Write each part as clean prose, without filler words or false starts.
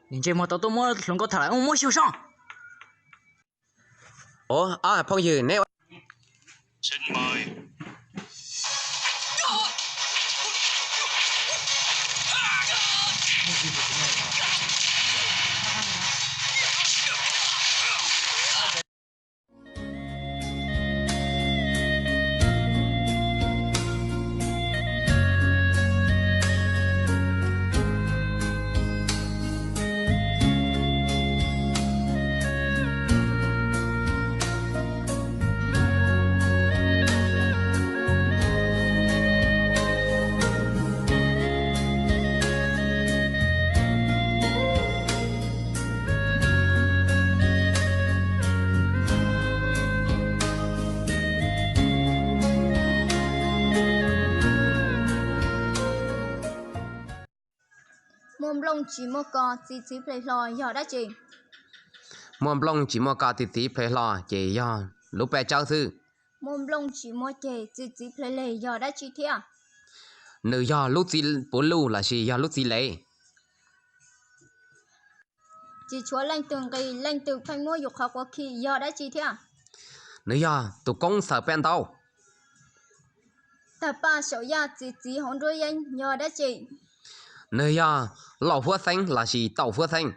你这么多多么能够谈，我没修上。Ủa, phong dư nếu Xin mời. Mồm lông chỉ một cò chỉ plei lò giờ đã chị. mồm lông chỉ một cả tí plei lo chỉ do lúc bé cháu sư Mồm lông chỉ một chè chỉ plei lề giờ đã chị thia. nữ do lúc gì bốn lưu là gì do lúc gì lấy Chỉ chúa lanh tường phanh mua dục học qua khi giờ đã chị thia. nữ do tụ công sở bên tàu Tập ba số ya chỉ hỗn đôi anh giờ đã chị. nữ do lò phước xanh là gì tàu phước xanh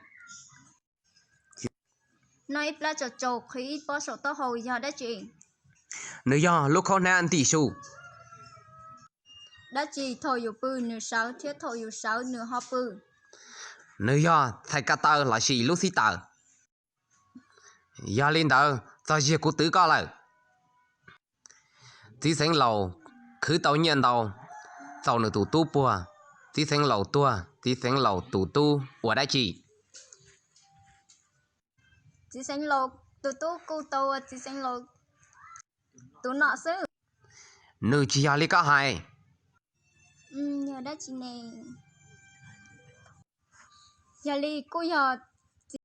Nói pla trầu khí bỏ sổ to hầu giờ đã chị. nữ do lúc con nan tỷ số Đã chị thổi dụ bự nửa sáu thiết thổi dụ sáu nửa họp bự. nữ do thay cả tờ là gì lúc xí tờ do lên tờ do gì của tứ có lời tí sinh lầu cứ tàu nhận tàu tàu nữ tụ tu bùa tí sinh lầu tua tí sinh lầu tụ tu của đại chỉ Chỉ sinh lô tụ cô tàu chỉ sinh lô tụ nọ sư. nữ chỉ là lý cả hai Giờ đã chị nè. Giờ đi cô giờ